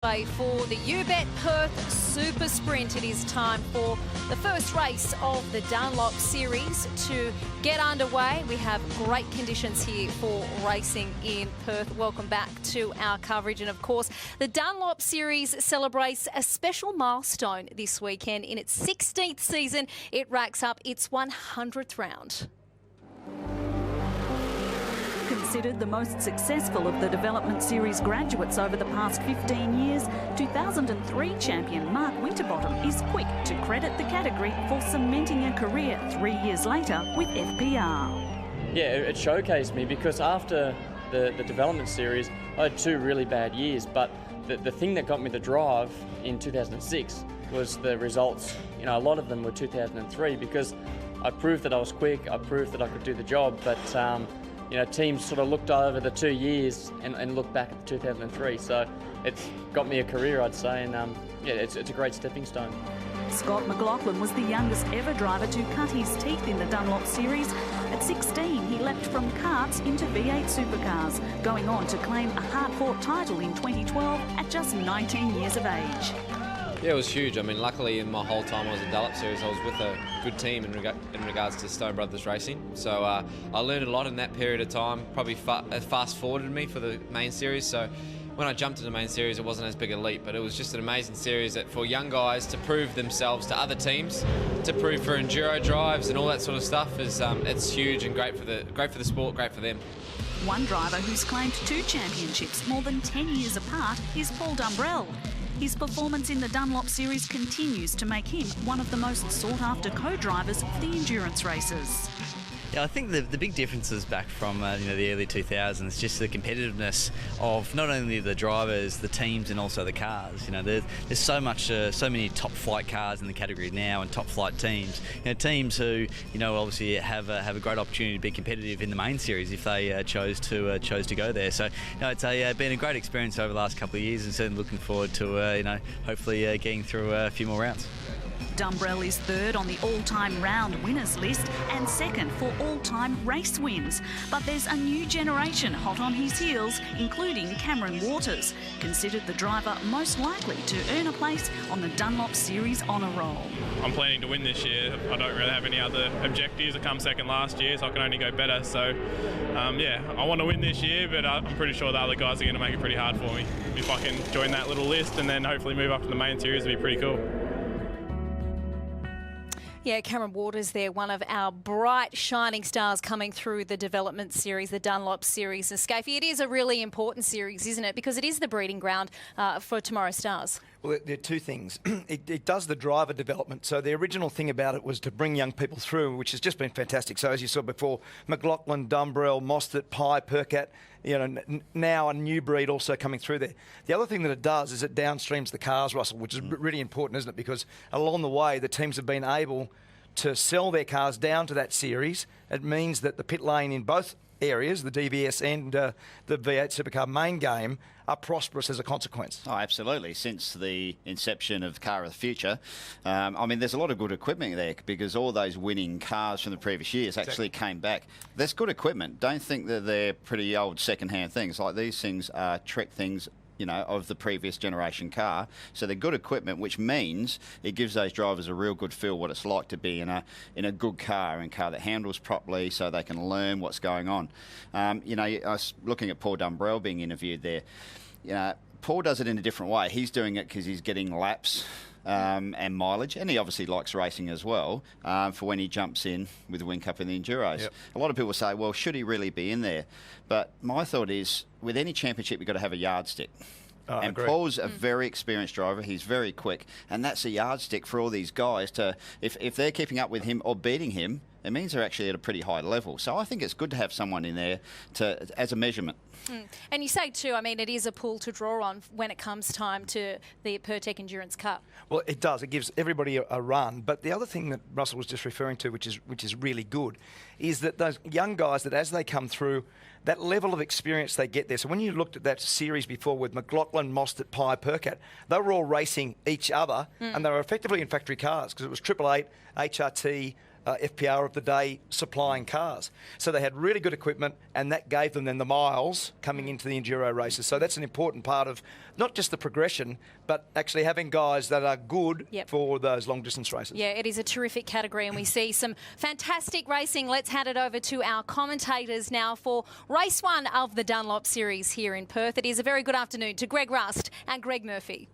For the UBET Perth Super Sprint, it is time for the first race of the Dunlop series to get underway. We have great conditions here for racing in Perth. Welcome back to our coverage. And of course, the Dunlop series celebrates a special milestone this weekend. In its 16th season, it racks up its 100th round. Considered the most successful of the Development Series graduates over the past 15 years, 2003 champion Mark Winterbottom is quick to credit the category for cementing a career 3 years later with FPR. Yeah, it showcased me because after the Development Series, I had 2 really bad years, but the thing that got me the drive in 2006 was the results. You know, a lot of them were 2003 because I proved that I was quick, I proved that I could do the job, but you know, teams sort of looked over the 2 years and looked back at 2003. So it's got me a career, I'd say, and yeah, it's a great stepping stone. Scott McLaughlin was the youngest ever driver to cut his teeth in the Dunlop series. At 16, he leapt from karts into V8 supercars, going on to claim a hard-fought title in 2012 at just 19 years of age. Yeah, it was huge. I mean, luckily in my whole time I was in Dunlop series, I was with a good team in regards to Stone Brothers Racing. So I learned a lot in that period of time, probably fast-forwarded me for the main series. So when I jumped into the main series, it wasn't as big a leap, but it was just an amazing series that for young guys to prove themselves to other teams, to prove for enduro drives and all that sort of stuff is it's huge and great for the sport, great for them. One driver who's claimed 2 championships more than 10 years apart is Paul Dumbrell. His performance in the Dunlop series continues to make him one of the most sought-after co-drivers for the endurance races. Yeah, I think the big differences back from the early 2000s, just the competitiveness of not only the drivers, the teams, and also the cars. You know, there's so many top flight cars in the category now, and top flight teams. You know, teams who obviously have a great opportunity to be competitive in the main series if they chose to go there. So it's been a great experience over the last couple of years, and certainly looking forward to hopefully getting through a few more rounds. Dumbrell is 3rd on the all-time round winners list and 2nd for all-time race wins. But there's a new generation hot on his heels, including Cameron Waters, considered the driver most likely to earn a place on the Dunlop Series honour roll. I'm planning to win this year. I don't really have any other objectives. I come 2nd last year, so I can only go better. So, yeah, I want to win this year, but I'm pretty sure the other guys are going to make it pretty hard for me. If I can join that little list and then hopefully move up to the main series, it'd be pretty cool. Yeah, Cameron Waters there, one of our bright, shining stars coming through the Development Series, the Dunlop Series. And Scafie, it is a really important series, isn't it? Because it is the breeding ground for tomorrow's stars. Well, there are 2 things. It does the driver development. So the original thing about it was to bring young people through, which has just been fantastic. So as you saw before, McLaughlin, Dumbrell, Mostert, Pye, Percat, now a new breed also coming through there. The other thing that it does is it downstreams the cars, Russell, which is really important, isn't it? Because along the way, the teams have been able to sell their cars down to that series. It means that the pit lane in both areas, the DVS and the V8 Supercar main game, are prosperous as a consequence. Oh, absolutely. Since the inception of Car of the Future, I mean, there's a lot of good equipment there because all those winning cars from the previous years actually came back. There's good equipment. Don't think that they're pretty old second-hand things. Like, these things are Trek things, of the previous generation car. So they're good equipment, which means it gives those drivers a real good feel what it's like to be in a good car, and car that handles properly so they can learn what's going on. I was looking at Paul Dumbrell being interviewed there. Paul does it in a different way. He's doing it because he's getting laps and mileage, and he obviously likes racing as well for when he jumps in with the Win Cup and the Enduros. Yep. A lot of people say, well, should he really be in there? But my thought is, with any championship, you've got to have a yardstick. And Paul's a very experienced driver. He's very quick, and that's a yardstick for all these guys to, if they're keeping up with him or beating him, it means they're actually at a pretty high level. So I think it's good to have someone in there as a measurement. And you say too, I mean, it is a pool to draw on when it comes time to the Pertec Endurance Cup. Well, it does. It gives everybody a run. But the other thing that Russell was just referring to, which is really good, is that those young guys, that as they come through, that level of experience they get there. So when you looked at that series before with McLaughlin, Mostert, Pye, Percat, they were all racing each other, and they were effectively in factory cars because it was 888, HRT, FPR of the day supplying cars. So they had really good equipment, and that gave them then the miles coming into the enduro races. So that's an important part of not just the progression, but actually having guys that are good for those long distance races. Yeah, it is a terrific category, and we see some fantastic racing. Let's hand it over to our commentators now for race 1 of the Dunlop series here in Perth. It is a very good afternoon to Greg Rust and Greg Murphy.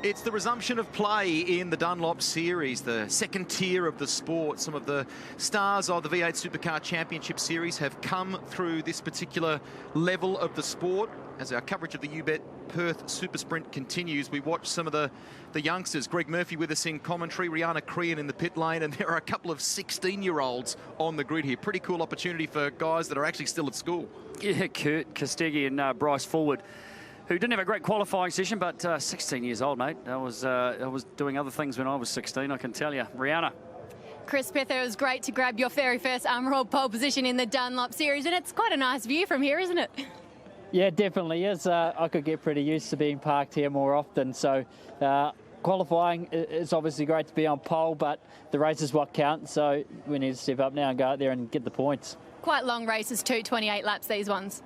It's the resumption of play in the Dunlop series, the second tier of the sport. Some of the stars of the V8 Supercar Championship series have come through this particular level of the sport. As our coverage of the UBET Perth Super Sprint continues, we watch some of the youngsters. Greg Murphy with us in commentary, Rihanna Crean in the pit lane, and there are a couple of 16-year-olds on the grid here. Pretty cool opportunity for guys that are actually still at school. Yeah, Kurt Kostecki and Bryce Forward, who didn't have a great qualifying session, but 16 years old, mate. I was doing other things when I was 16, I can tell you. Rihanna. Chris Pither, it was great to grab your very first Roll pole position in the Dunlop series, and it's quite a nice view from here, isn't it? Yeah, definitely is. I could get pretty used to being parked here more often, so qualifying, it's obviously great to be on pole, but the race is what counts, so we need to step up now and go out there and get the points. Quite long races too, 28 laps, these ones.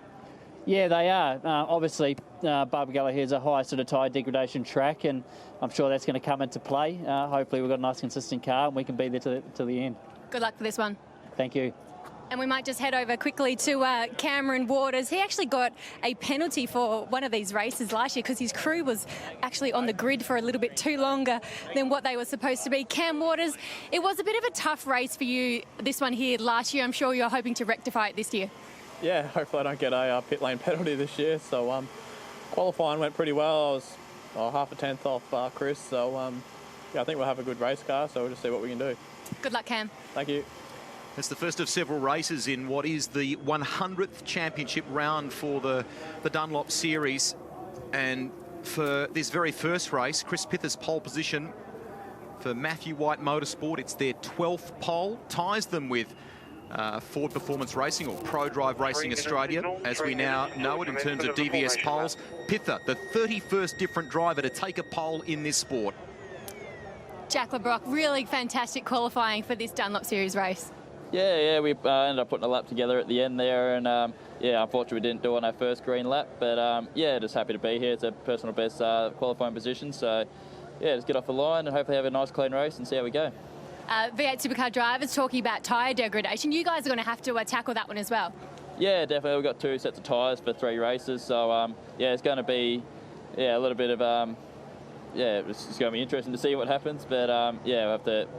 Yeah, they are. Obviously, Barbagallo here is a high sort of tyre degradation track, and I'm sure that's going to come into play. Hopefully we've got a nice consistent car and we can be there to the end. Good luck for this one. Thank you. And we might just head over quickly to Cameron Waters. He actually got a penalty for one of these races last year because his crew was actually on the grid for a little bit too longer than what they were supposed to be. Cam Waters, it was a bit of a tough race for you, this one here last year. I'm sure you're hoping to rectify it this year. Yeah, hopefully I don't get a pit lane penalty this year. So qualifying went pretty well. I was half a tenth off Chris. So yeah, I think we'll have a good race car. So we'll just see what we can do. Good luck, Cam. Thank you. It's the first of several races in what is the 100th championship round for the Dunlop series. And for this very first race, Chris Pither's pole position for Matthew White Motorsport, it's their 12th pole, ties them with Ford Performance Racing or Pro Drive Racing Australia, as we now know it in terms of DVS poles. Pither, the 31st different driver to take a pole in this sport. Jack LeBrock, really fantastic qualifying for this Dunlop Series race. Yeah, we ended up putting a lap together at the end there, and yeah, unfortunately we didn't do it on our first green lap, but yeah, just happy to be here. It's a personal best qualifying position, so yeah, just get off the line and hopefully have a nice clean race and see how we go. V8 Supercar drivers talking about tyre degradation. You guys are going to have to tackle that one as well. Yeah, definitely. We've got 2 sets of tyres for 3 races, so yeah, it's going to be a little bit of yeah, it's going to be interesting to see what happens, but yeah, we'll have to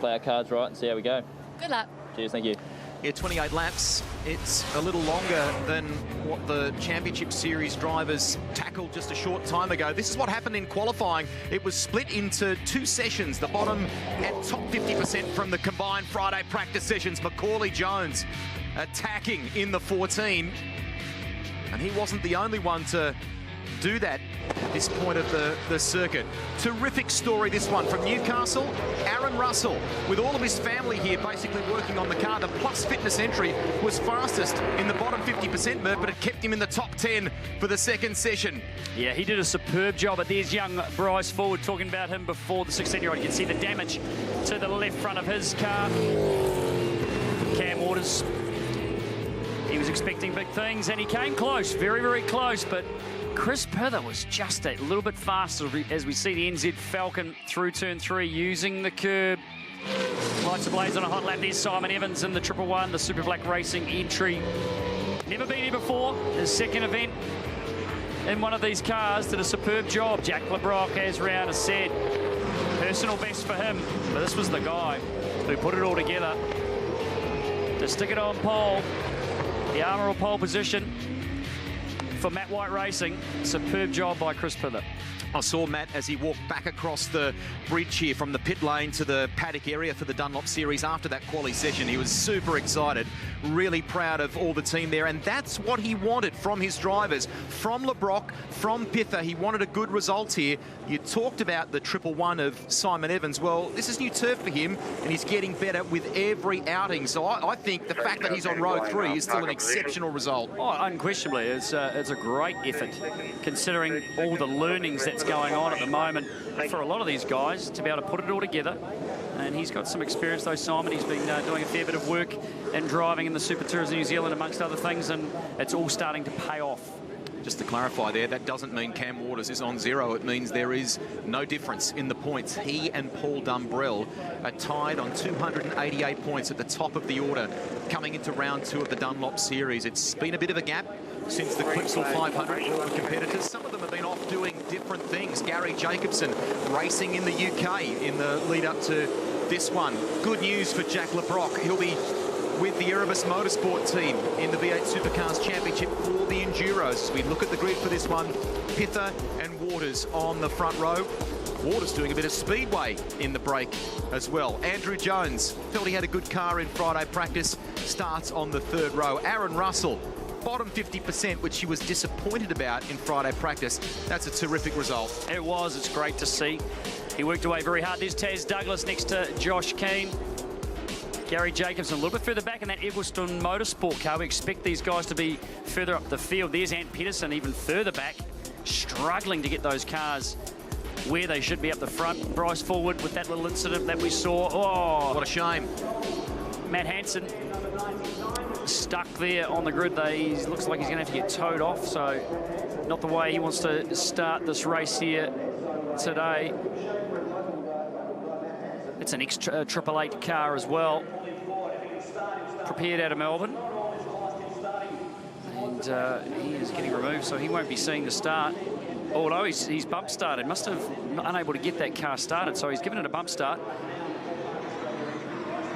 play our cards right and see how we go. Good luck. Cheers, thank you. Yeah, 28 laps. It's a little longer than what the Championship Series drivers tackled just a short time ago. This is what happened in qualifying. It was split into 2 sessions. The bottom at top 50% from the combined Friday practice sessions. Macaulay Jones attacking in the 14. And he wasn't the only one to do that at this point of the circuit. Terrific story, this one, from Newcastle. Aaron Russell, with all of his family here basically working on the car. The Plus Fitness entry was fastest in the bottom 50%, but it kept him in the top 10 for the second session. Yeah, he did a superb job. But there's young Bryce Forward talking about him before, the 16-year-old. You can see the damage to the left front of his car. Cam Waters, he was expecting big things, and he came close, very, very close, but Chris Pither was just a little bit faster as we see the NZ Falcon through turn 3 using the curb. Lights ablaze on a hot lap. There's Simon Evans in the 111, the Super Black Racing entry. Never been here before. His second event in one of these cars. Did a superb job. Jack LeBrock, as Rihanna said, personal best for him. But this was the guy who put it all together to stick it on pole. The Armourer pole position for Matt White Racing. Superb job by Chris Pither. I saw Matt as he walked back across the bridge here from the pit lane to the paddock area for the Dunlop Series after that quali session. He was super excited. really proud of all the team there, and that's what he wanted from his drivers, from LeBrock, from Pither. He wanted a good result here. You talked about the 111 of Simon Evans. Well, this is new turf for him, and he's getting better with every outing. So I think the fact that he's on row 3 is still an exceptional result. Oh, unquestionably, it's a great effort, considering all the learnings that's going on at the moment for a lot of these guys to be able to put it all together. And he's got some experience, though, Simon. He's been doing a fair bit of work and driving in the Super Tours of New Zealand, amongst other things, and it's all starting to pay off. Just to clarify there, that doesn't mean Cam Waters is on 0. It means there is no difference in the points. He and Paul Dumbrell are tied on 288 points at the top of the order coming into round 2 of the Dunlop series. It's been a bit of a gap since the Clipsal 500 for competitors. Some of them have been off doing different things. Gary Jacobson racing in the UK in the lead up to this one. Good news for Jack LeBrock. He'll be with the Erebus Motorsport team in the V8 Supercars Championship for the Enduros. As we look at the grid for this one, Pither and Waters on the front row. Waters doing a bit of speedway in the break as well. Andrew Jones felt he had a good car in Friday practice, starts on the 3rd row. Aaron Russell, bottom 50%, which he was disappointed about in Friday practice. That's a terrific result. It was. It's great to see. He worked away very hard. There's Taz Douglas next to Josh Keane. Gary Jacobson a little bit further back in that Eggleston Motorsport car. We expect these guys to be further up the field. There's Ant Pedersen even further back, struggling to get those cars where they should be up the front. Bryce Forward with that little incident that we saw. Oh, what a shame. Matt Hansen stuck there on the grid. He looks like he's going to have to get towed off, so not the way he wants to start this race here today. It's an extra 888 car as well, prepared out of Melbourne, and he is getting removed, so he won't be seeing the start. Although he's bump started, must have unable to get that car started, so he's given it a bump start,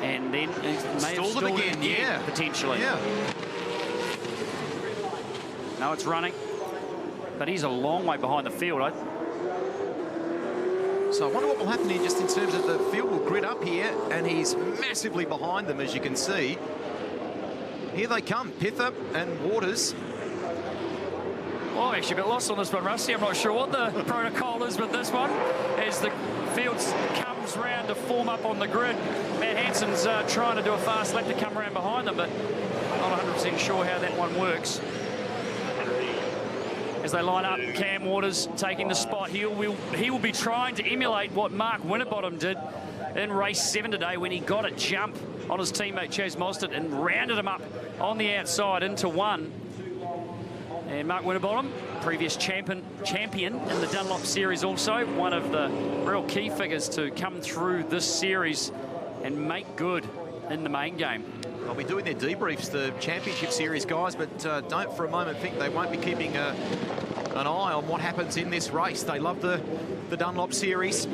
and then he may have stalled it again, yeah, potentially. Yeah. No, it's running, but he's a long way behind the field. So I wonder what will happen here just in terms of the field will grid up here, and he's massively behind them, as you can see. Here they come, Pither and Waters. Well, actually a bit lost on this one, Rusty. I'm not sure what the protocol is with this one. As the field comes round to form up on the grid, Matt Hansen's trying to do a fast lap to come around behind them, but not 100% sure how that one works. As they line up, Cam Waters taking the spot. He will be trying to emulate what Mark Winterbottom did in race 7 today when he got a jump on his teammate Chaz Mostert and rounded him up on the outside into 1. And Mark Winterbottom, previous champion in the Dunlop series also, one of the real key figures to come through this series and make good in the main game. They'll be doing their debriefs, the Championship Series guys, but don't for a moment think they won't be keeping an eye on what happens in this race. They love the Dunlop Series.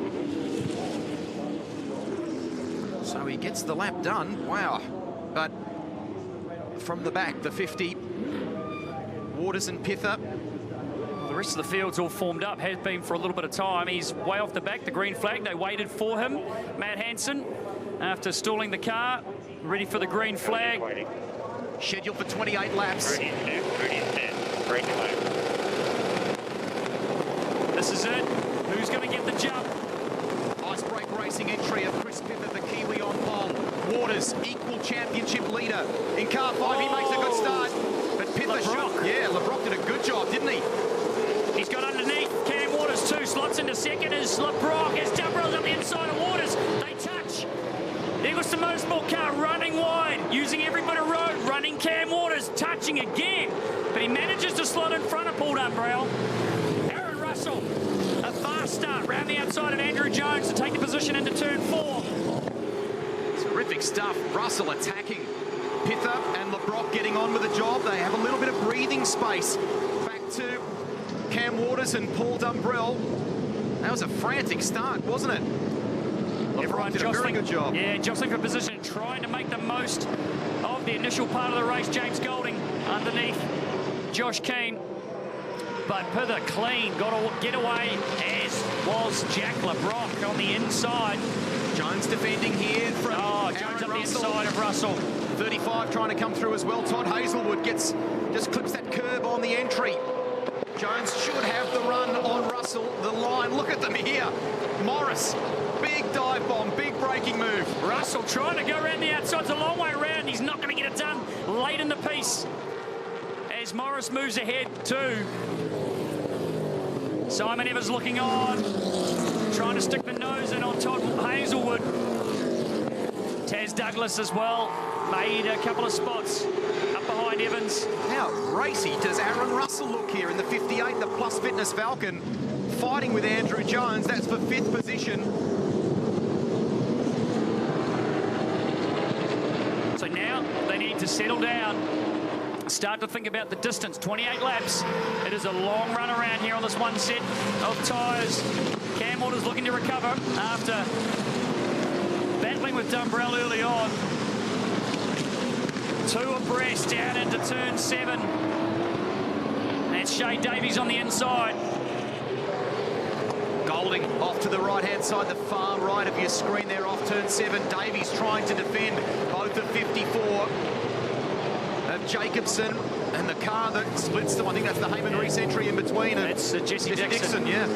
So he gets the lap done. Wow. But from the back, the 50, Waters and Pither. Well, the rest of the field's all formed up, has been for a little bit of time. He's way off the back, the green flag. They waited for him. Matt Hansen, after stalling the car, ready for the green flag. Scheduled for 28 laps. This is it. Who's going to get the jump? Icebreak Racing entry of Chris Pither, the Kiwi on pole. Waters, equal championship leader. In car 5, he makes a good start. But Pither should. Yeah, LeBrock did a good job, didn't he? He's got underneath. Cam Waters, 2 slots into second as LeBrock. As Dumbrell's on the inside of Waters. They touch. Eggleston Motorsport car running wide, using every bit of road, running Cam Waters, touching again. But he manages to slot in front of Paul Dumbrell. Aaron Russell, a fast start round the outside of Andrew Jones to take the position into turn 4. Terrific stuff. Russell attacking. Pither and LeBrock getting on with the job. They have a little bit of breathing space. Back to Cam Waters and Paul Dumbrell. That was a frantic start, wasn't it? Everyone did a very good job. Yeah, jostling for position, trying to make the most of the initial part of the race. James Golding underneath Josh Keane. But Pither clean, got to get away, as was Jack LeBrock on the inside. Jones defending here from Jones on the inside of Russell. 35 trying to come through as well. Todd Hazelwood just clips that curb on the entry. Jones should have the run on Russell. The line, look at them here. Morris, big dive bomb, big braking move. Russell trying to go around the outside. It's a long way around. He's not going to get it done late in the piece. As Morris moves ahead too. Simon Evers looking on. Trying to stick the nose in on Todd Hazelwood. Taz Douglas as well. Made a couple of spots up behind Evans. How racy does Aaron Russell look here in the 58, the Plus Fitness Falcon, fighting with Andrew Jones. That's for 5th position. So now they need to settle down. Start to think about the distance. 28 laps. It is a long run around here on this one set of tyres. Cam Waters looking to recover after battling with Dumbrell early on. 2 abreast down into turn 7. That's Shay Davies on the inside. Golding off to the right-hand side, the far right of your screen there off turn 7. Davies trying to defend both of 54 of Jacobson and the car that splits them. I think that's the Heyman Reese entry in between. That's Jesse Dixon. Yeah.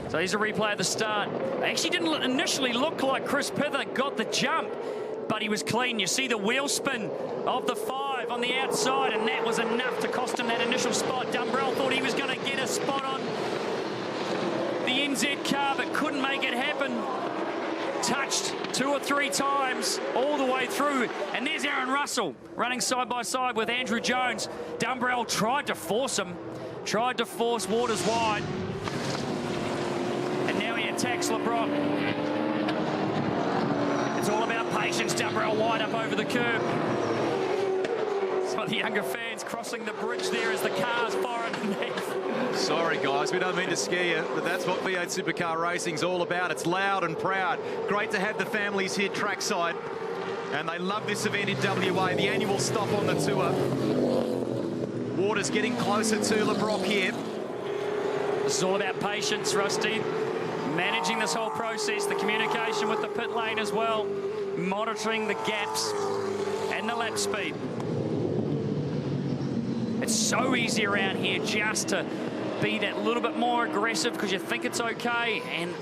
So here's a replay at the start. It actually didn't initially look like Chris Pither got the jump, but he was clean. You see the wheel spin of the 5 on the outside, and that was enough to cost him that initial spot. Dumbrell thought he was going to get a spot on the NZ car, but couldn't make it happen. Touched 2 or 3 times all the way through. And there's Aaron Russell running side by side with Andrew Jones. Dumbrell tried to force him, tried to force Waters wide. And now he attacks LeBron. It's all about patience. Dumbrell wide up over the curb. Some of the younger fans crossing the bridge there as the cars fire underneath. Sorry, guys, we don't mean to scare you, but that's what V8 Supercar Racing's all about. It's loud and proud. Great to have the families here trackside, and they love this event in WA, the annual stop on the tour. Waters getting closer to LeBrock here. This is all about patience, Rusty. Managing this whole process, the communication with the pit lane as well, monitoring the gaps and the lap speed. It's so easy around here just to be that little bit more aggressive because you think it's okay, and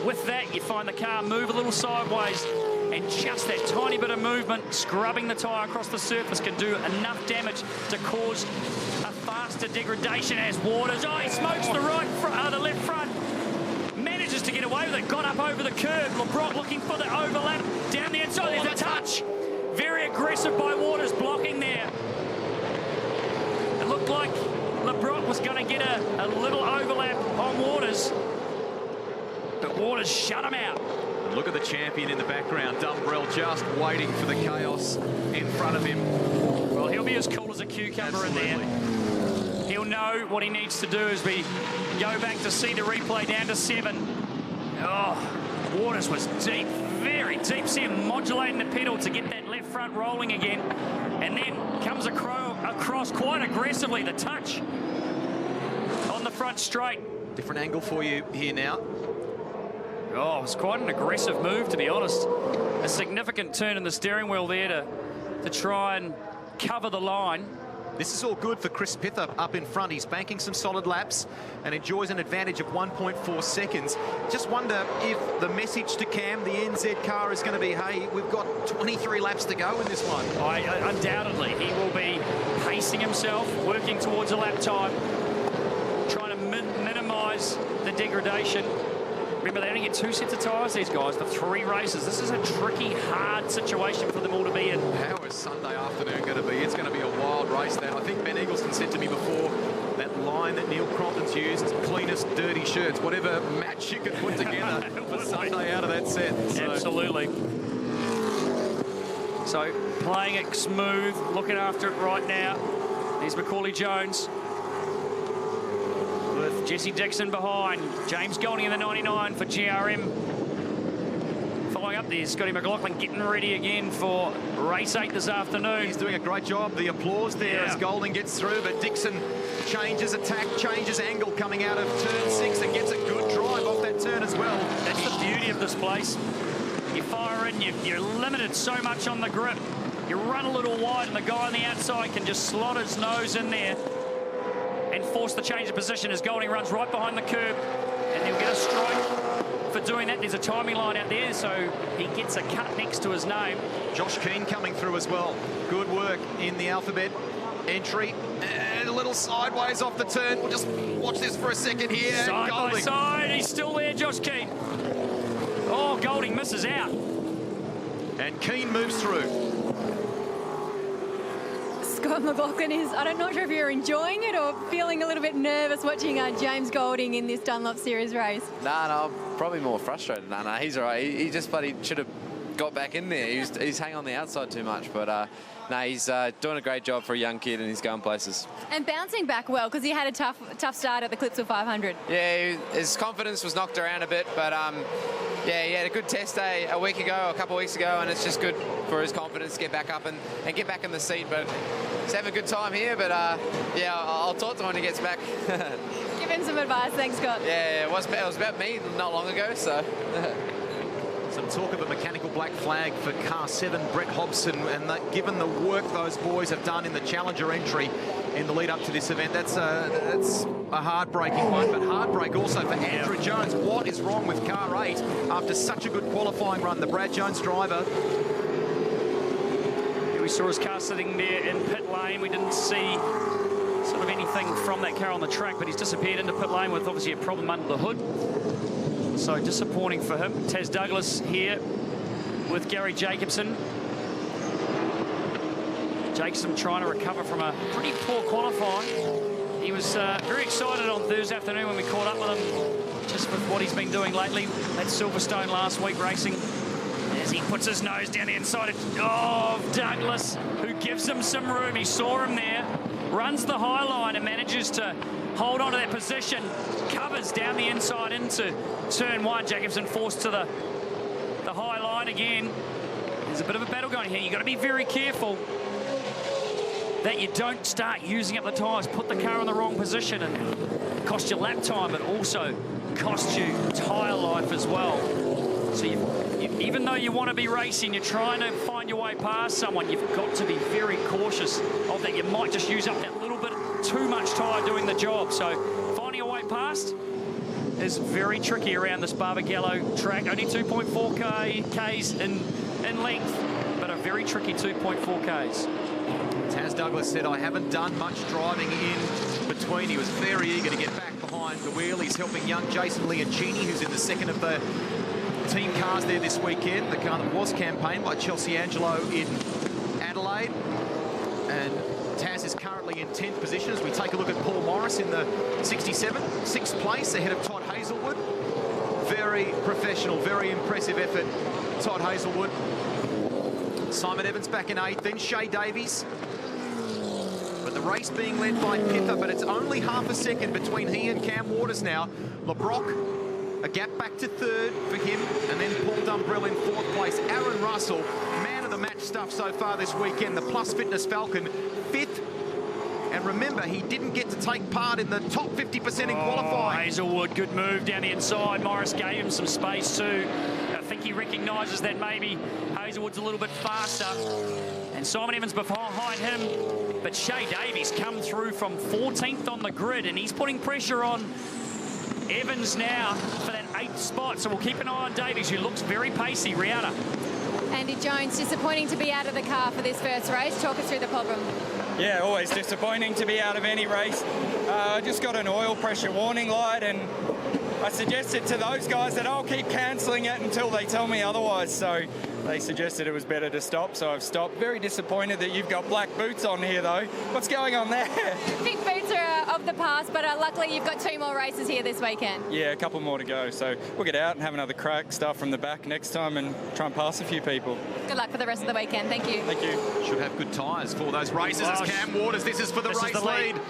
with that you find the car move a little sideways, and just that tiny bit of movement, scrubbing the tyre across the surface, can do enough damage to cause a faster degradation. As Waters, he smokes the left front, manages to get away with it, got up over the curb. LeBrock looking for the overlap down the inside. There's a touch, very aggressive by Waters, blocking there. It looked like LeBrock was going to get a little overlap on Waters, but Waters shut him out. And look at the champion in the background, Dumbrell, just waiting for the chaos in front of him. Well, he'll be as cool as a cucumber in there. He'll know what he needs to do as we go back to see the replay down to 7. Oh, Waters was deep, very deep. See him modulating the pedal to get that left front rolling again. And then comes across quite aggressively, the touch on the front straight. Different angle for you here now. Oh, it was quite an aggressive move, to be honest. A significant turn in the steering wheel there to try and cover the line. This is all good for Chris Pither up in front. He's banking some solid laps and enjoys an advantage of 1.4 seconds. Just wonder if the message to Cam, the NZ car, is going to be, hey, we've got 23 laps to go in this one. Undoubtedly, he will be pacing himself, working towards a lap time, trying to minimise the degradation. Remember, they only get 2 sets of tyres, these guys, for 3 races. This is a tricky, hard situation for them all to be in. How is Sunday afternoon going to be? It's going to be a wild race there. I think Ben Eagleston said to me before, that line that Neil Crompton's used, cleanest dirty shirts, whatever match you could put together for Sunday out of that set. So. Absolutely. So, playing it smooth, looking after it right now. Here's Macaulay Jones. With Jesse Dixon behind. James Golding in the 99 for GRM. Following up there, Scotty McLaughlin getting ready again for race 8 this afternoon. He's doing a great job. The applause there as Golding gets through, but Dixon changes attack, changes angle coming out of turn 6 and gets a good drive off that turn as well. That's the beauty of this place. You fire in, you're limited so much on the grip. You run a little wide and the guy on the outside can just slot his nose in there and force the change of position as Golding runs right behind the curb, and he'll get a strike for doing that. There's a timing line out there, so he gets a cut next to his name. Josh Keane coming through as well. Good work in the alphabet. Entry, and a little sideways off the turn. We'll just watch this for a second here. Side by Golding. side, he's still there, Josh Keane. Oh, Golding misses out. And Keane moves through. Scott McLaughlin is, I'm not sure if you're enjoying it or feeling a little bit nervous watching James Golding in this Dunlop Series race. No, I'm probably more frustrated. No, he's all right. He just bloody should have got back in there. He's hanging on the outside too much, but no, he's doing a great job for a young kid and he's going places. And bouncing back well, because he had a tough start at the Clipsal 500. Yeah, his confidence was knocked around a bit, but yeah, he had a good test day a couple of weeks ago, and it's just good for his confidence to get back up and get back in the seat. But he's having a good time here, but yeah, I'll talk to him when he gets back. Give him some advice. Thanks, Scott. Yeah, it was about me not long ago, so... Some talk of a mechanical black flag for car 7, Brett Hobson, and given the work those boys have done in the Challenger entry in the lead up to this event, that's a heartbreaking one, but heartbreak also for Andrew Jones. What is wrong with car 8 after such a good qualifying run? The Brad Jones driver. We saw his car sitting there in pit lane. We didn't see sort of anything from that car on the track, but he's disappeared into pit lane with obviously a problem under the hood. So disappointing for him. Taz Douglas here with Gary Jacobson. Jacobson trying to recover from a pretty poor qualifying. He was very excited on Thursday afternoon when we caught up with him, just with what he's been doing lately at Silverstone last week racing. As he puts his nose down the inside of Douglas, who gives him some room. He saw him there, runs the high line and manages to hold on to that position, covers down the inside into turn 1. Jacobson forced to the high line again. There's a bit of a battle going here. You've got to be very careful that you don't start using up the tyres, put the car in the wrong position and cost you lap time, but also cost you tyre life as well. So even though you want to be racing, you're trying to find your way past someone, you've got to be very cautious of that. You might just use up that little bit too much tyre doing the job. So finding a way past is very tricky around this Barbagallo track. Only 2.4 Ks in length, but a very tricky 2.4 Ks. Taz Douglas said, I haven't done much driving in between. He was very eager to get back behind the wheel. He's helping young Jason Leoncini, who's in the second of the team cars there this weekend. The car that was campaigned by Chelsea Angelo in Adelaide. And Taz is currently in 10th position as we take a look at Paul Morris in the 67, 6th place ahead of Todd Hazelwood. Very professional, very impressive effort, Todd Hazelwood. Simon Evans back in 8th, then Shay Davies. But the race being led by Pither, but it's only half a second between he and Cam Waters now. LeBrock, a gap back to 3rd for him, and then Paul Dumbrell in 4th place. Aaron Russell, man of the match stuff so far this weekend, the Plus Fitness Falcon, 5th. And remember, he didn't get to take part in the top 50% in qualifying. Hazelwood, good move down the inside. Morris gave him some space too. I think he recognises that maybe Hazelwood's a little bit faster. And Simon Evans behind him. But Shay Davies come through from 14th on the grid, and he's putting pressure on Evans now for that 8th spot. So we'll keep an eye on Davies, who looks very pacey. Rihanna. Andy Jones, disappointing to be out of the car for this first race. Talk us through the problem. Yeah, always disappointing to be out of any race. I just got an oil pressure warning light, and I suggested to those guys that I'll keep cancelling it until they tell me otherwise. So they suggested it was better to stop, so I've stopped. Very disappointed that you've got black boots on here, though. What's going on there? Pink boots are of the past, but luckily you've got 2 more races here this weekend. Yeah, a couple more to go. So we'll get out and have another crack, start from the back next time and try and pass a few people. Good luck for the rest of the weekend. Thank you. Thank you. Should have good tyres for those races as Cam Waters. This is for the race lead.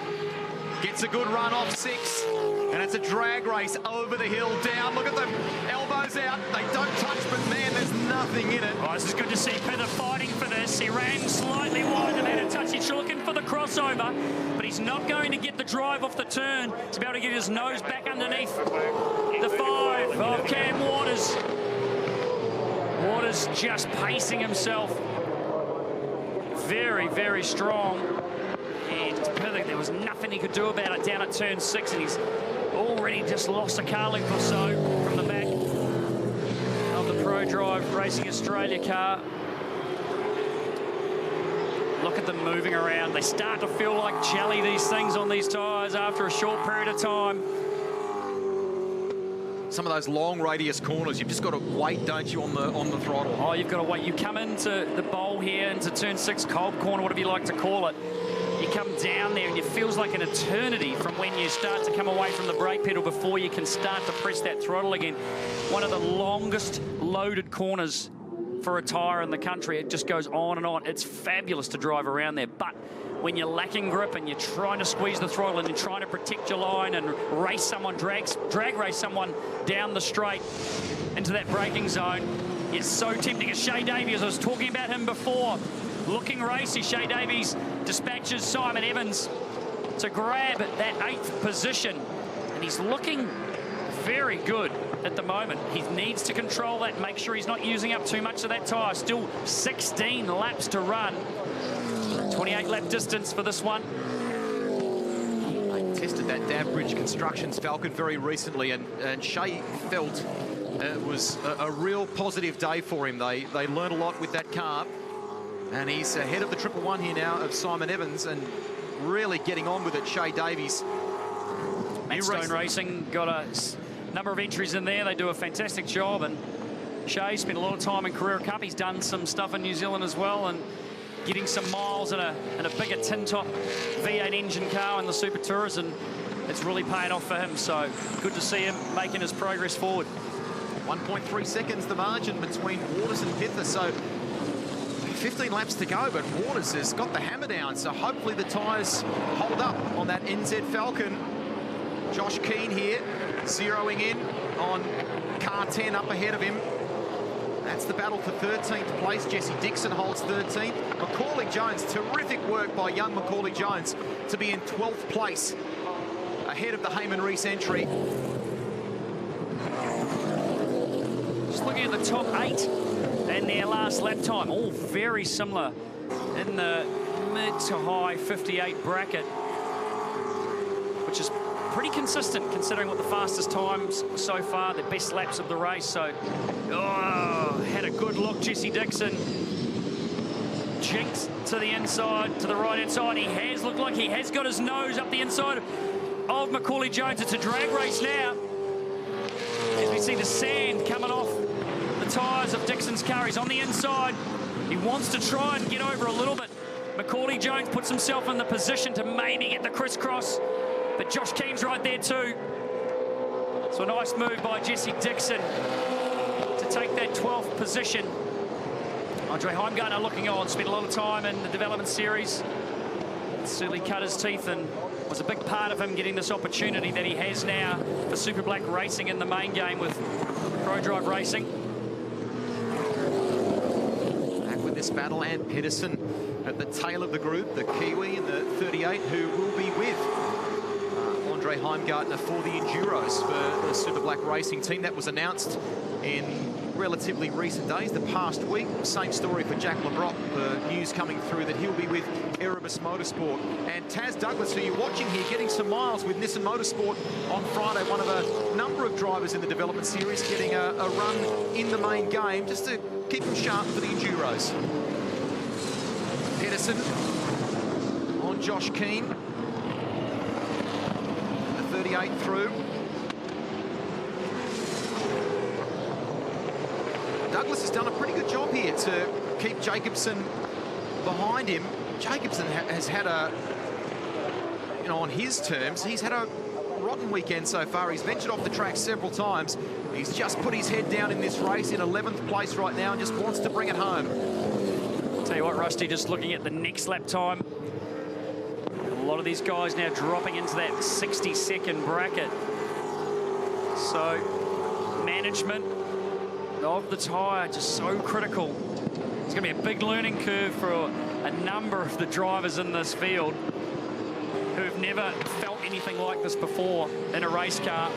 Gets a good run off 6. And it's a drag race over the hill, down. Look at them, elbows out. They don't touch, but man, there's nothing in it. Oh, this is good to see Pither fighting for this. He ran slightly wide and had a touch. He's looking for the crossover, but he's not going to get the drive off the turn to be able to get his nose back underneath the 5 of Cam Waters. Waters just pacing himself. Very, very strong. And Perth, there was nothing he could do about it down at turn 6, and he's already just lost a car length or so from the back of the Pro Drive Racing Australia car. Look at them moving around. They start to feel like jelly, these things on these tyres after a short period of time. Some of those long radius corners, you've just got to wait, don't you, on the throttle? Oh, you've got to wait. You come into the bowl here, into turn 6, cold corner, whatever you like to call it. You come down there and it feels like an eternity from when you start to come away from the brake pedal before you can start to press that throttle again. One of the longest loaded corners for a tyre in the country. It just goes on and on. It's fabulous to drive around there, but when you're lacking grip and you're trying to squeeze the throttle and you're trying to protect your line and race someone, drag race someone down the straight into that braking zone, it's so tempting. As Shea Davies, I was talking about him before, looking racy. Shea Davies dispatches Simon Evans to grab that 8th position, and he's looking very good at the moment. He needs to control that, make sure he's not using up too much of that tyre. Still 16 laps to run. 28 lap distance for this one. They tested that Davbridge Constructions Falcon very recently, and Shea felt it was a real positive day for him. They learned a lot with that car, and he's ahead of the 111 here now of Simon Evans, and really getting on with it. Shea Davies. Stone Racing got a number of entries in there. They do a fantastic job, and Shea spent a lot of time in Carrera Cup. He's done some stuff in New Zealand as well, and getting some miles in a bigger tin top V8 engine car in the Super Tours, and it's really paying off for him. So good to see him making his progress forward. 1.3 seconds the margin between Waters and Pither, so 15 laps to go, but Waters has got the hammer down, so hopefully the tyres hold up on that NZ Falcon. Josh Keane here, zeroing in on car 10 up ahead of him. That's the battle for 13th place. Jesse Dixon holds 13th. Macaulay Jones, terrific work by young Macaulay Jones to be in 12th place ahead of the Heyman Reese entry. Just looking at the top 8 and their last lap time, all very similar in the mid to high 58 bracket, which is pretty consistent considering what the fastest times so far, the best laps of the race. So, had a good look, Jesse Dixon. Jinx to the inside, to the right-hand side. He has looked like he has got his nose up the inside of Macaulay Jones. It's a drag race now, as we see the sand coming off the tyres of Dixon's car. He's on the inside. He wants to try and get over a little bit. Macaulay Jones puts himself in the position to maybe get the crisscross, but Josh Keane's right there too. So a nice move by Jesse Dixon to take that 12th position. Andre Heimgartner looking on, spent a lot of time in the development series. Certainly cut his teeth and was a big part of him getting this opportunity that he has now for Super Black Racing in the main game with Pro Drive Racing. Back with this battle, and Pedersen at the tail of the group, the Kiwi in the 38, who will be with Andre Heimgartner for the Enduros for the Super Black Racing team. That was announced in relatively recent days, the past week. Same story for Jack LeBrock. The news coming through that he'll be with Erebus Motorsport. And Taz Douglas, who you're watching here, getting some miles with Nissan Motorsport on Friday. One of a number of drivers in the development series getting a run in the main game just to keep them sharp for the Enduros. Pedersen on Josh Keane. The 38 through. Douglas has done a pretty good job here to keep Jacobson behind him. Jacobson has had a, on his terms, he's had a rotten weekend so far. He's ventured off the track several times. He's just put his head down in this race in 11th place right now and just wants to bring it home. Tell you what, Rusty, just looking at the next lap time, a lot of these guys now dropping into that 60-second bracket. So, management of the tyre just so critical. It's going to be a big learning curve for a number of the drivers in this field who've never felt anything like this before in a race car.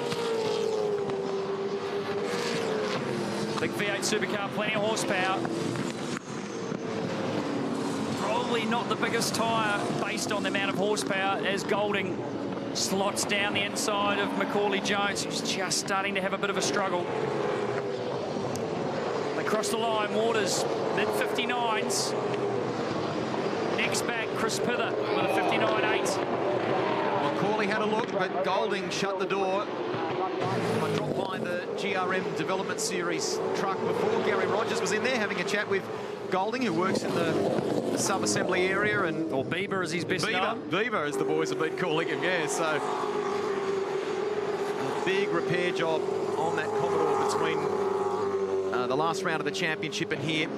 Big V8 supercar, plenty of horsepower. Probably not the biggest tyre based on the amount of horsepower as Golding slots down the inside of Macaulay Jones, who's just starting to have a bit of a struggle. They cross the line, Waters, mid-59s. Next back, Chris Pither with a 59.8. Macaulay had a look, but Golding shut the door. I dropped by the GRM Development Series truck before. Gary Rogers was in there having a chat with Golding, who works in the sub-assembly area, and or Bieber as he's best known. Bieber, as the boys have been calling him, yeah. So a big repair job on that Commodore between the last round of the championship and here.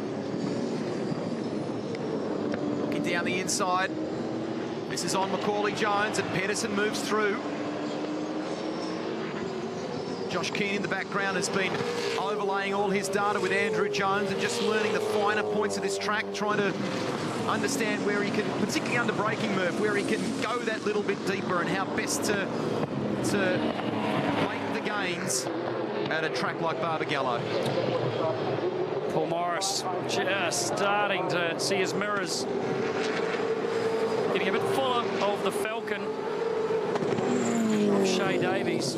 Looking down the inside. This is on Macaulay Jones, and Pedersen moves through. Josh Keane in the background has been overlaying all his data with Andrew Jones and just learning the finer points of this track, trying to understand where he can, particularly under braking, Murph, where he can go that little bit deeper and how best to make the gains at a track like Barbagallo. Paul Morris just starting to see his mirrors getting a bit fuller of the Falcon of Shea Davies,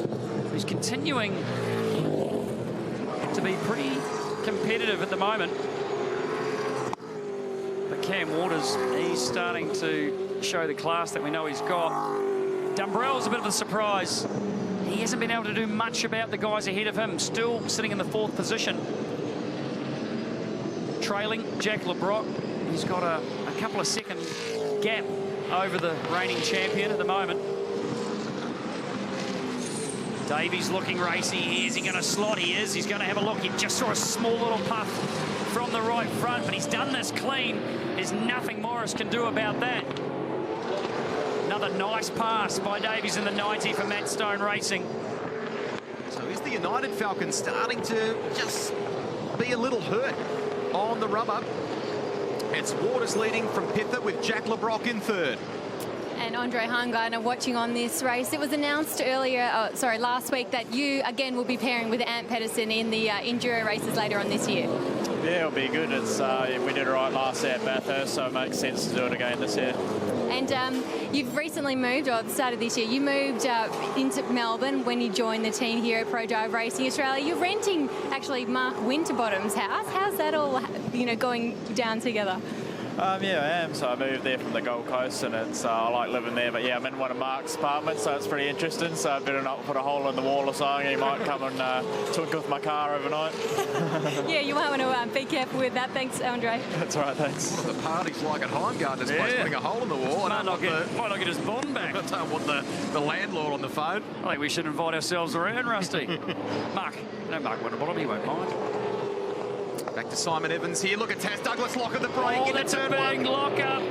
who's continuing to be pretty competitive at the moment. But Cam Waters, he's starting to show the class that we know he's got. Dumbrell's a bit of a surprise. He hasn't been able to do much about the guys ahead of him, still sitting in the 4th position. Trailing Jack LeBrock. He's got a couple of second gap over the reigning champion at the moment. Davies looking racy. Is he going to slot? He is. He's going to have a look. He just saw a small little puff from the right front, but he's done this clean. There's nothing Morris can do about that. Another nice pass by Davies in the 90 for Matt Stone Racing. So is the United Falcon starting to just be a little hurt on the rubber? It's Waters leading from Pither with Jack LeBrock in 3rd. And Andre Hungardner watching on this race. It was announced last week that you again will be pairing with Ant Pedersen in the enduro races later on this year. Yeah, it'll be good. It's we did it right last year at Bathurst, so it makes sense to do it again this year. And you've recently moved, or at the start of this year, you moved into Melbourne when you joined the team here at Pro Drive Racing Australia. You're renting, actually, Mark Winterbottom's house. How's that all, going down together? Yeah, I am. So I moved there from the Gold Coast, and it's I like living there. But yeah, I'm in one of Mark's apartments, so it's pretty interesting. So I better not put a hole in the wall or something. He might come and twinkle with my car overnight. Yeah, you might want to be careful with that. Thanks, Andre. That's all right, thanks. What are the parties like at Heimgartner's place, putting a hole in the wall? Might not get his bond back. I don't want the landlord on the phone. I think we should invite ourselves around, Rusty. Mark Winterbottom, he won't mind. Back to Simon Evans here. Look at Taz Douglas lock at the break. Oh, that's a big lock up.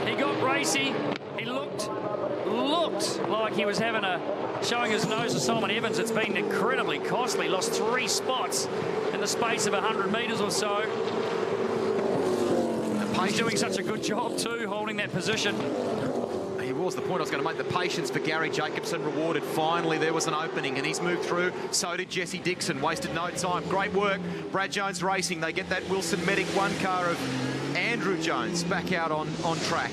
He got racy. He looked like he was showing his nose to Simon Evans. It's been incredibly costly. Lost 3 spots in the space of 100 metres or so. He's doing such a good job too, holding that position. He was the point I was going to make. The patience for Gary Jacobson rewarded. Finally, there was an opening, and he's moved through. So did Jesse Dixon. Wasted no time. Great work. Brad Jones Racing. They get that Wilson Medic 1 car of Andrew Jones back out on track.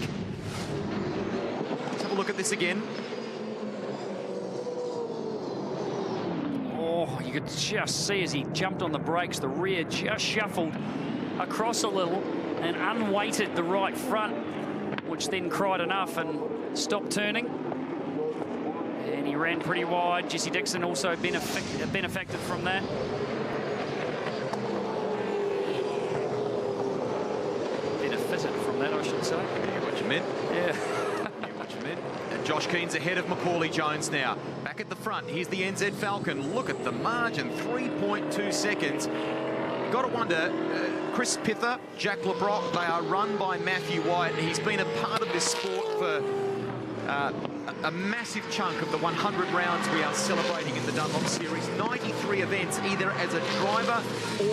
Let's have a look at this again. Oh, you could just see as he jumped on the brakes, the rear just shuffled across a little and unweighted the right front, which then cried enough and stopped turning. And he ran pretty wide. Jesse Dixon also benefited from that. Benefited from that, I should say. Yeah, what you meant. Yeah. What you meant. And Josh Keane's ahead of Macaulay Jones now. Back at the front, here's the NZ Falcon. Look at the margin, 3.2 seconds. Got to wonder, Chris Pither, Jack LeBrock, they are run by Matthew White. He's been a part of this sport for a massive chunk of the 100 rounds we are celebrating in the Dunlop Series. 93 events, either as a driver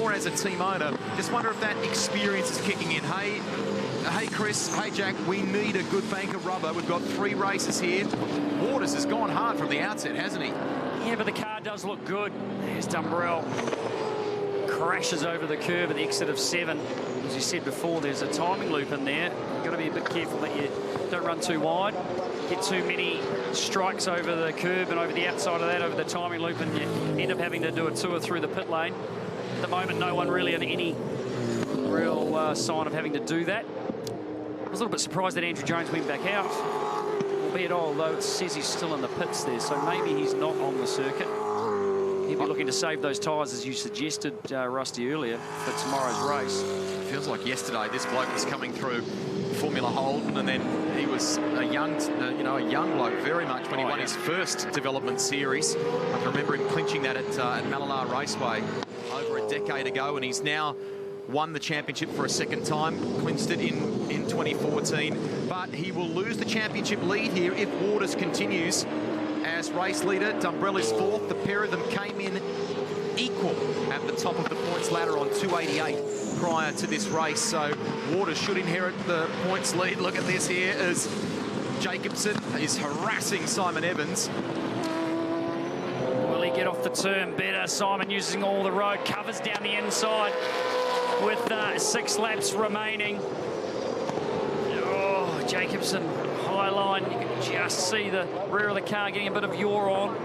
or as a team owner. Just wonder if that experience is kicking in. Hey Chris, hey Jack, we need a good bank of rubber. We've got 3 races here. Waters has gone hard from the outset, hasn't he? Yeah, but the car does look good. There's Dumbrell. crashes over the curb at the exit of 7. As you said before, there's a timing loop in there. You've got to be a bit careful that you don't run too wide, get too many strikes over the curb and over the outside of that, over the timing loop, and you end up having to do a tour through the pit lane. At the moment, no one really in any real sign of having to do that. I was a little bit surprised that Andrew Jones went back out, albeit although it says he's still in the pits there, so maybe he's not on the circuit. He'll be looking to save those tyres, as you suggested, Rusty, earlier, for tomorrow's race. It feels like yesterday this bloke was coming through Formula Holden, and then he was a young, a young bloke very much when he won his first development series. I can remember him clinching that at Mallala Raceway over a decade ago, and he's now won the championship for a second time, clinched it in 2014, but he will lose the championship lead here if Waters continues as race leader. Dumbrell is fourth. The pair of them came in equal at the top of the points ladder on 288 prior to this race, so Waters should inherit the points lead. Look at this here as Jacobson is harassing Simon Evans. Will he get off the turn better? Simon using all the road, covers down the inside with 6 laps remaining. Oh, Jacobson, high line. You can just see the rear of the car getting a bit of yaw on.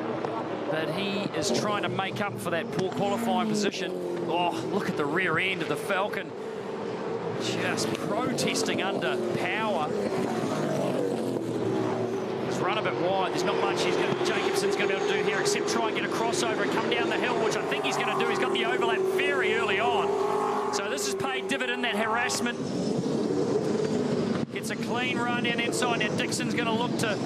But he is trying to make up for that poor qualifying position. Oh, look at the rear end of the Falcon. Just protesting under power. He's run a bit wide. There's not much Jacobson's going to be able to do here except try and get a crossover and come down the hill, which I think he's going to do. He's got the overlap very early on. So this has paid dividend, that harassment. Gets a clean run in inside. Now Dixon's going to look to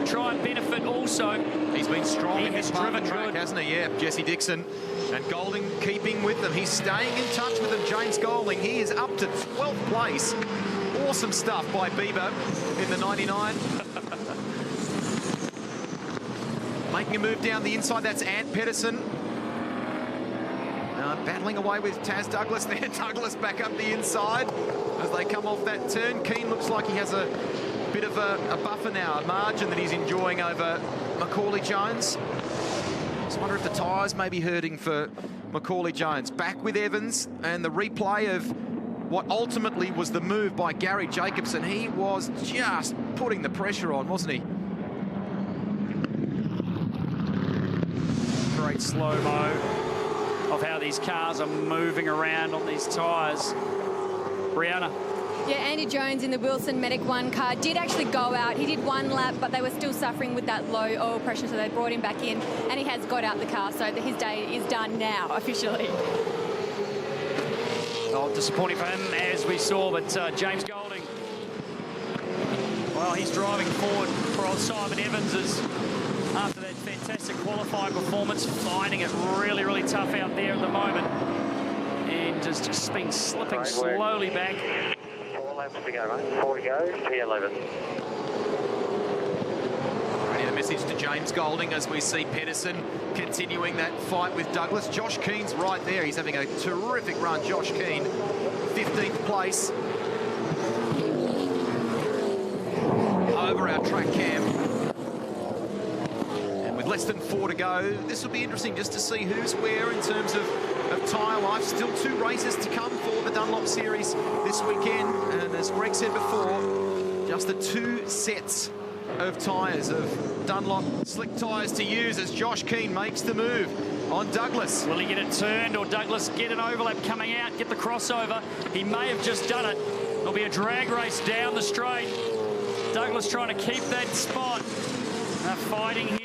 try and benefit also. He's been strong in this part of the track, hasn't he? Yeah, Jesse Dixon. And Golding keeping with them. He's staying in touch with them. James Golding, he is up to 12th place. Awesome stuff by Bieber in the 99. Making a move down the inside, that's Ant Pedersen. Battling away with Taz Douglas there. Douglas back up the inside as they come off that turn. Keane looks like he has a bit of a buffer now, a margin that he's enjoying over Macaulay Jones. Just wonder if the tyres may be hurting for Macaulay Jones. Back with Evans, and the replay of what ultimately was the move by Gary Jacobson. He was just putting the pressure on, wasn't he? Great slow-mo of how these cars are moving around on these tyres. Brianna. Yeah, Andy Jones in the Wilson Medic 1 car did actually go out. He did 1 lap, but they were still suffering with that low oil pressure, so they brought him back in, and he has got out the car, so his day is done now, officially. Oh, disappointing for him, as we saw, but James Golding, well, he's driving forward for old Simon Evans as after that fantastic qualifying performance, finding it really, really tough out there at the moment, and just been slipping slowly back. 4 laps to go, mate. 4 to go, P11. Already a message to James Golding as we see Pedersen continuing that fight with Douglas. Josh Keane's right there. He's having a terrific run. Josh Keane, 15th place. Over our track cam. And with less than 4 to go, this will be interesting just to see who's where in terms of tyre life. Still 2 races to come for the Dunlop Series this weekend. And as Greg said before, just the 2 sets of tyres of Dunlop slick tyres to use as Josh Keane makes the move on Douglas. Will he get it turned, or Douglas get an overlap coming out, get the crossover? He may have just done it. There'll be a drag race down the straight. Douglas trying to keep that spot. They're fighting here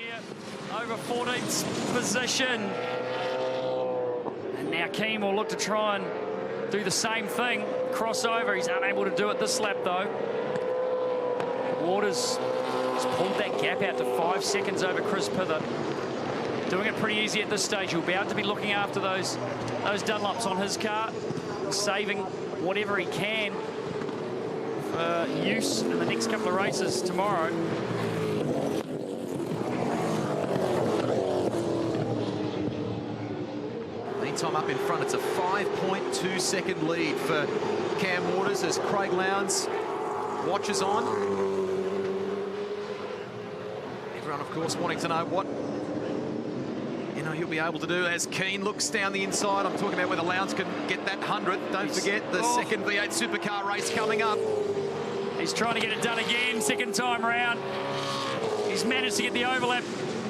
over 14th position. And now Keane will look to try and do the same thing. Crossover. He's unable to do it this lap, though. Waters has pulled that gap out to 5 seconds over Chris Pither. Doing it pretty easy at this stage. He'll be able to be looking after those Dunlops on his car, saving whatever he can for use in the next couple of races tomorrow. Meantime, up in front, it's a 5.2 second lead for Cam Waters as Craig Lowndes watches on. Everyone, of course, wanting to know what he'll be able to do as Keane looks down the inside. I'm talking about whether Lowndes can get that 100th. Don't forget the second V8 Supercar race coming up. He's trying to get it done again, second time round. He's managed to get the overlap,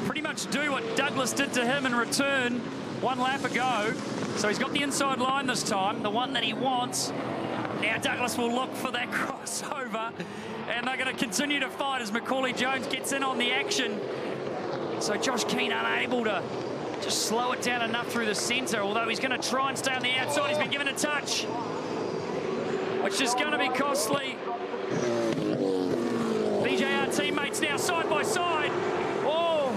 pretty much do what Douglas did to him in return 1 lap ago. So he's got the inside line this time, the one that he wants. Now Douglas will look for that crossover, and they're going to continue to fight as Macaulay Jones gets in on the action. So Josh Keane unable to just slow it down enough through the centre, although he's going to try and stay on the outside. He's been given a touch, which is going to be costly. BJR teammates now side by side. Oh,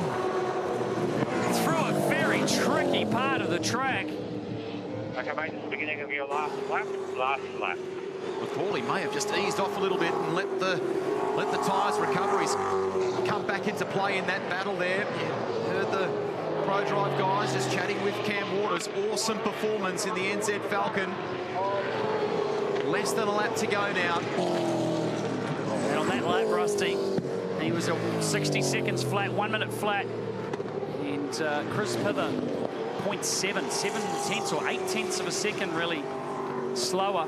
through a very tricky part of the track. Okay, mate, it's the beginning of your last lap. Macaulay may have just eased off a little bit and let the tyres recover. He's come back into play in that battle there. You heard the Pro Drive guys just chatting with Cam Waters. Awesome performance in the NZ Falcon. Less than a lap to go now. And on that lap, Rusty, he was at 60 seconds flat, 1 minute flat. And Chris Pither, 0.7, 7 tenths or 8 tenths of a second really slower,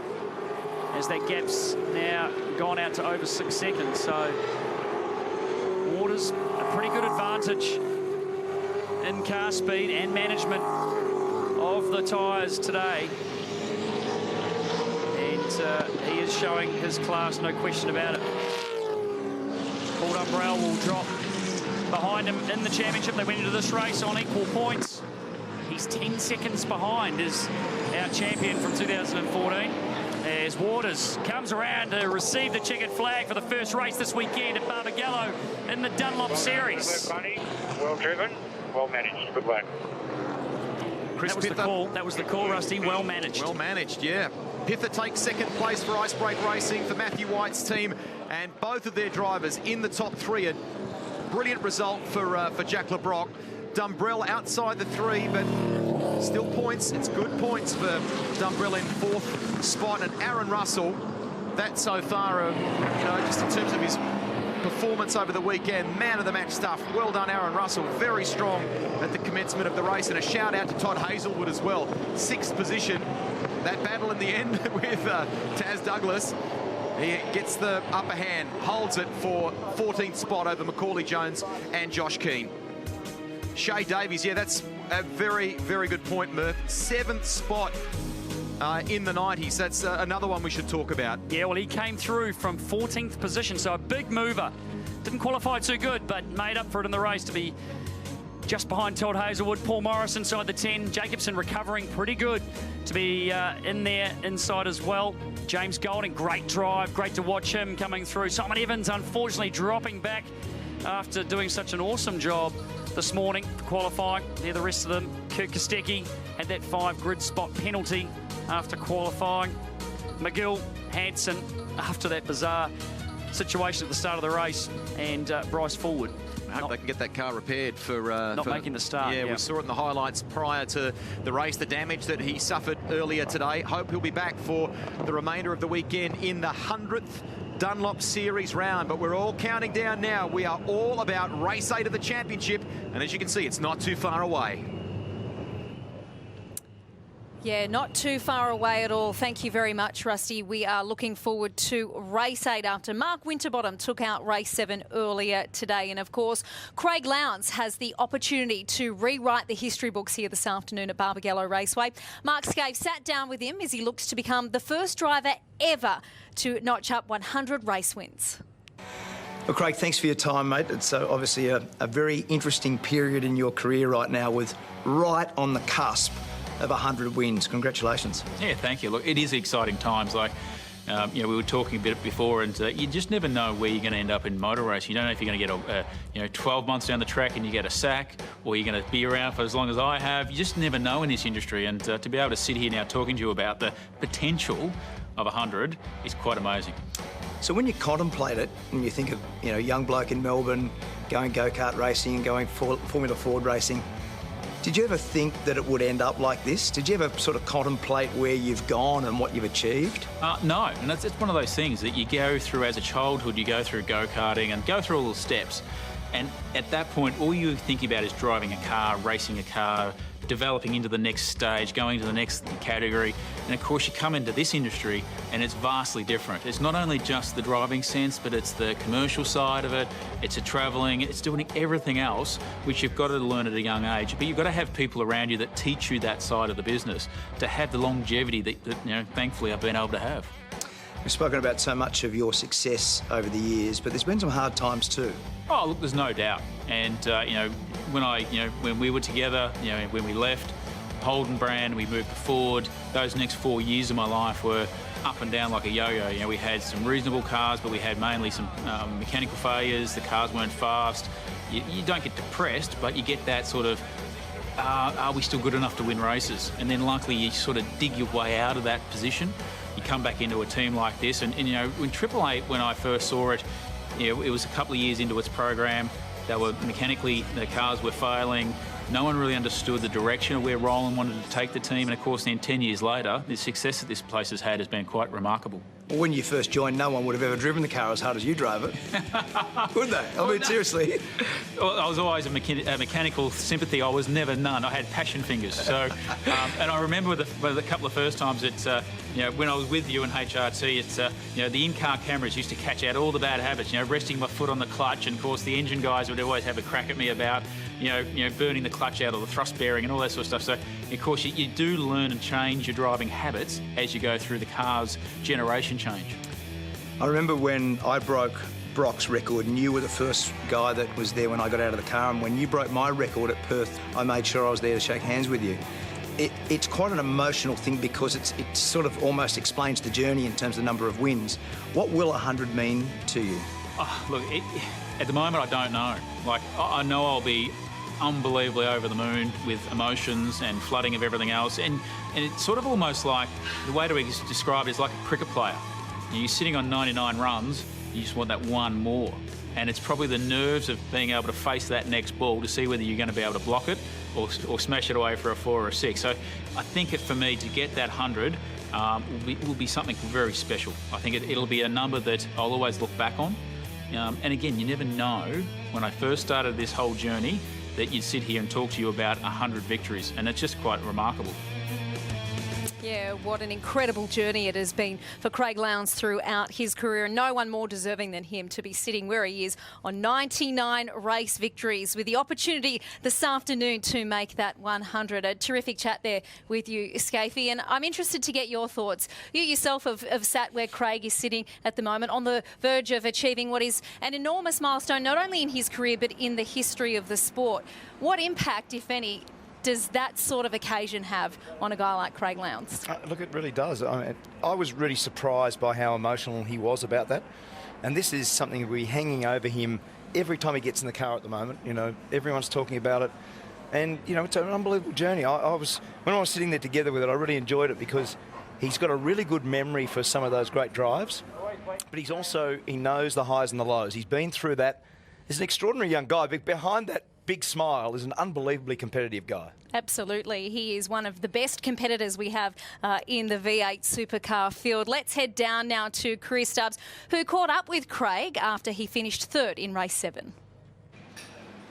as that gap's now gone out to over 6 seconds. So Waters, a pretty good advantage in car speed and management of the tyres today. And he is showing his class, no question about it. Paul Dumbrell will drop behind him in the championship. They went into this race on equal points. He's 10 seconds behind his our champion from 2014. As Waters comes around to receive the checkered flag for the first race this weekend at Barbagallo in the Dunlop Series. Well driven, well managed, good work. Chris That was Pither. the call. That was the call, Rusty. Well managed. Well managed, yeah. Pither takes second place for Icebreak Racing for Matthew White's team, and both of their drivers in the top 3. A brilliant result for Jack LeBrock. Dumbrell outside the 3, but still points. It's good points for Dumbrell in 4th spot, and Aaron Russell. That so far, just in terms of his performance over the weekend, man of the match stuff. Well done, Aaron Russell. Very strong at the commencement of the race, and a shout out to Todd Hazelwood as well. 6th position. That battle in the end with Taz Douglas. He gets the upper hand, holds it for 14th spot over Macaulay Jones and Josh Keane. Shay Davies, yeah, that's a very, very good point, Murph. 7th spot in the 90s. That's another one we should talk about. Yeah, well, he came through from 14th position, so a big mover. Didn't qualify too good, but made up for it in the race to be just behind Todd Hazelwood. Paul Morris inside the 10. Jacobson recovering pretty good to be in there inside as well. James Golding, great drive. Great to watch him coming through. Simon Evans, unfortunately, dropping back after doing such an awesome job this morning qualifying. They're the rest of them. Kurt Kostecki had that 5 grid spot penalty after qualifying. McGill, Hanson after that bizarre situation at the start of the race, and Bryce Forward. I hope they can get that car repaired for not making the start. Yeah, we saw it in the highlights prior to the race, the damage that he suffered earlier today. Hope he'll be back for the remainder of the weekend in the 100th Dunlop Series round. But we're all counting down now. We are all about race 8 of the championship, and as you can see, it's not too far away. Yeah, not too far away at all. Thank you very much, Rusty. We are looking forward to race 8 after Mark Winterbottom took out race 7 earlier today. And of course, Craig Lowndes has the opportunity to rewrite the history books here this afternoon at Barbagallo Raceway. Mark Scaife sat down with him as he looks to become the first driver ever to notch up 100 race wins. Well, Craig, thanks for your time, mate. It's obviously a very interesting period in your career right now, with right on the cusp of 100 wins. Congratulations. Yeah, thank you. Look, it is exciting times. Like, we were talking a bit before, and you just never know where you're going to end up in motor racing. You don't know if you're going to get 12 months down the track and you get a sack, or you're going to be around for as long as I have. You just never know in this industry, and to be able to sit here now talking to you about the potential of 100 is quite amazing. So when you contemplate it, and you think of, young bloke in Melbourne going go-kart racing and going Formula Ford racing, did you ever think that it would end up like this? Did you ever sort of contemplate where you've gone and what you've achieved? No, and it's one of those things that you go through as a childhood. You go through go-karting and go through all the steps. And at that point, all you think about is driving a car, racing a car, developing into the next stage, going to the next category. And of course, you come into this industry and it's vastly different. It's not only just the driving sense, but it's the commercial side of it, it's the travelling, it's doing everything else, which you've got to learn at a young age. But you've got to have people around you that teach you that side of the business to have the longevity that thankfully I've been able to have. We've spoken about so much of your success over the years, but there's been some hard times too. Oh, look, there's no doubt. And, when we were together, when we left Holden brand, we moved forward, those next 4 years of my life were up and down like a yo-yo. We had some reasonable cars, but we had mainly some mechanical failures. The cars weren't fast. You don't get depressed, but you get that sort of, are we still good enough to win races? And then luckily you sort of dig your way out of that position. You come back into a team like this, and when Triple Eight, when I first saw it, it was a couple of years into its program. They were mechanically, the cars were failing. No one really understood the direction of where Roland wanted to take the team, and of course then 10 years later, the success that this place has had has been quite remarkable. When you first joined, no one would have ever driven the car as hard as you drove it. Would they? I mean, seriously. I was always a mechanical sympathy. I was never none. I had passion fingers. So, and I remember with a couple of first times, it's when I was with you in HRT, it's the in-car cameras used to catch out all the bad habits. Resting my foot on the clutch, and of course the engine guys would always have a crack at me about burning the clutch out or the thrust bearing and all that sort of stuff. So, of course, you do learn and change your driving habits as you go through the car's generation change. I remember when I broke Brock's record, and you were the first guy that was there when I got out of the car, and when you broke my record at Perth, I made sure I was there to shake hands with you. It's quite an emotional thing because it sort of almost explains the journey in terms of the number of wins. What will 100 mean to you? Oh, look, at the moment I don't know. Like, I know I'll be unbelievably over the moon with emotions and flooding of everything else, and it's sort of almost like, the way to describe it is like a cricket player. You're sitting on 99 runs, you just want that one more. And it's probably the nerves of being able to face that next ball to see whether you're going to be able to block it or smash it away for a 4 or a 6. So I think for me to get that 100 will be something very special. I think it'll be a number that I'll always look back on. And again, you never know, when I first started this whole journey, that you'd sit here and talk to you about 100 victories, and it's just quite remarkable. Yeah, what an incredible journey it has been for Craig Lowndes throughout his career, and no one more deserving than him to be sitting where he is on 99 race victories, with the opportunity this afternoon to make that 100. A terrific chat there with you, Scafey, and I'm interested to get your thoughts. You yourself have sat where Craig is sitting at the moment, on the verge of achieving what is an enormous milestone, not only in his career but in the history of the sport. What impact, if any, does that sort of occasion have on a guy like Craig Lowndes? Look, it really does. I was really surprised by how emotional he was about that. And this is something we're hanging over him every time he gets in the car at the moment. Everyone's talking about it. And, it's an unbelievable journey. When I was sitting there together with it, I really enjoyed it because he's got a really good memory for some of those great drives. But he knows the highs and the lows. He's been through that. He's an extraordinary young guy, but behind that big smile is an unbelievably competitive guy. Absolutely. He is one of the best competitors we have in the V8 supercar field. Let's head down now to Chris Stubbs, who caught up with Craig after he finished third in race 7.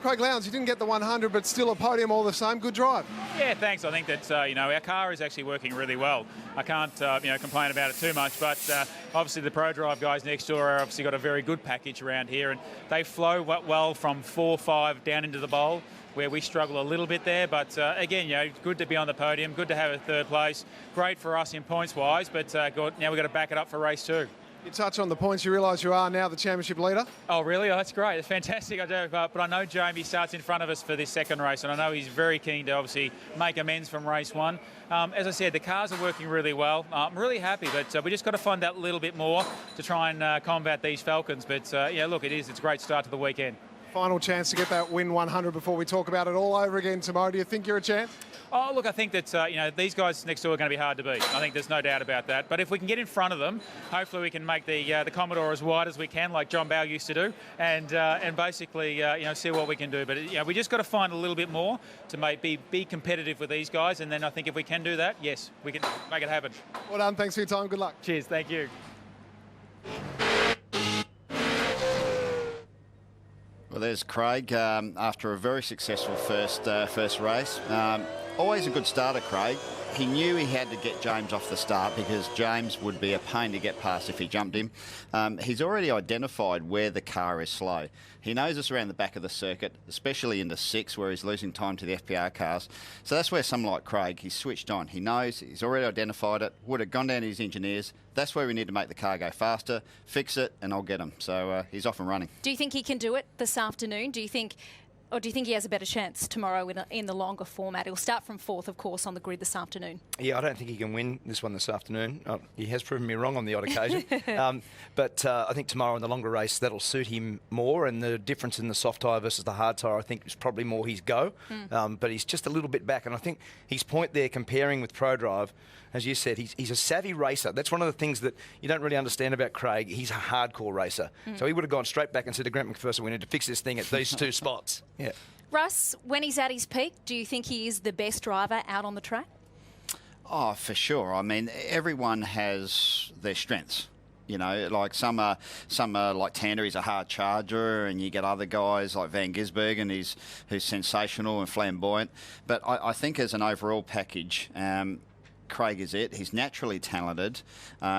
Craig Lowndes, you didn't get the 100, but still a podium all the same. Good drive. Yeah, thanks. I think that, our car is actually working really well. I can't, complain about it too much, but obviously the ProDrive guys next door are obviously got a very good package around here, and they flow well from 4-5 down into the bowl, where we struggle a little bit there. But again, good to be on the podium, good to have a third place. Great for us in points-wise, but now we've got to back it up for race 2. You touch on the points, you realise you are now the championship leader? Oh, really? Oh, that's great. It's fantastic. I do. But I know Jamie starts in front of us for this second race, and I know he's very keen to obviously make amends from race 1. As I said, the cars are working really well. I'm really happy, but we just got to find that little bit more to try and combat these Falcons. But, look, it's a great start to the weekend. Final chance to get that win 100 before we talk about it all over again tomorrow. Do you think you're a chance? Oh, look, I think that, these guys next door are going to be hard to beat. I think there's no doubt about that. But if we can get in front of them, hopefully we can make the Commodore as wide as we can, like John Bowe used to do, and basically, see what we can do. But, we just got to find a little bit more to be competitive with these guys. And then I think if we can do that, yes, we can make it happen. Well done. Thanks for your time. Good luck. Cheers. Thank you. Well, Well, there's Craig after a very successful first race. Always a good starter, Craig. He knew he had to get James off the start because James would be a pain to get past if he jumped him. He's already identified where the car is slow. He knows it's around the back of the circuit, especially into 6 where he's losing time to the FPR cars. So that's where someone like Craig, he's switched on. He knows, he's already identified it, would have gone down to his engineers. That's where we need to make the car go faster, fix it, and I'll get him. So he's off and running. Do you think he can do it this afternoon? Do you think he has a better chance tomorrow in the longer format? He'll start from 4th, of course, on the grid this afternoon. Yeah, I don't think he can win this one this afternoon. He has proven me wrong on the odd occasion. But I think tomorrow in the longer race, that'll suit him more. And the difference in the soft tyre versus the hard tyre, I think, is probably more his go. But he's just a little bit back. And I think his point there, comparing with ProDrive, as you said, he's a savvy racer. That's one of the things that you don't really understand about Craig. He's a hardcore racer. So he would have gone straight back and said to Grant McPherson, we need to fix this thing at these 2 spots. Yeah. Russ, when he's at his peak, do you think he is the best driver out on the track? Oh, for sure. I mean, everyone has their strengths. You know, like some are like Tander, he's a hard charger, and you get other guys like Van Gisbergen, who's sensational and flamboyant. But I think as an overall package, Craig is it. He's naturally talented.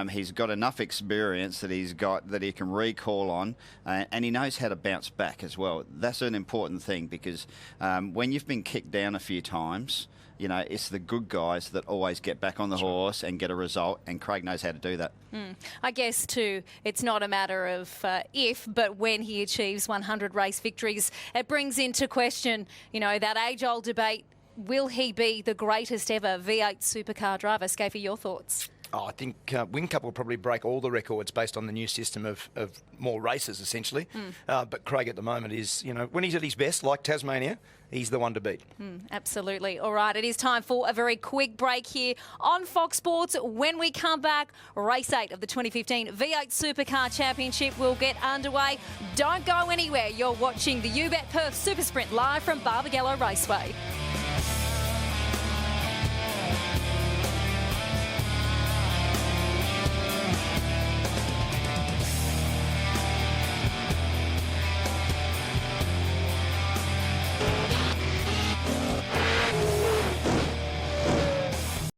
He's got enough experience that he can recall on, and he knows how to bounce back as well. That's an important thing because when you've been kicked down a few times, you know, it's the good guys that always get back on the horse and get a result, and Craig knows how to do that. I guess, too, it's not a matter of if, but when he achieves 100 race victories. It brings into question, you know, that age-old debate. Will he be the greatest ever V8 supercar driver? Scafey, your thoughts? Oh, I think Whincup will probably break all the records based on the new system of more races, essentially. But Craig at the moment is, you know, when he's at his best, like Tasmania, he's the one to beat. Absolutely. All right, it is time for a very quick break here on Fox Sports. When we come back, race 8 of the 2015 V8 Supercar Championship will get underway. Don't go anywhere. You're watching the UBET Perth Super Sprint live from Barbagallo Raceway.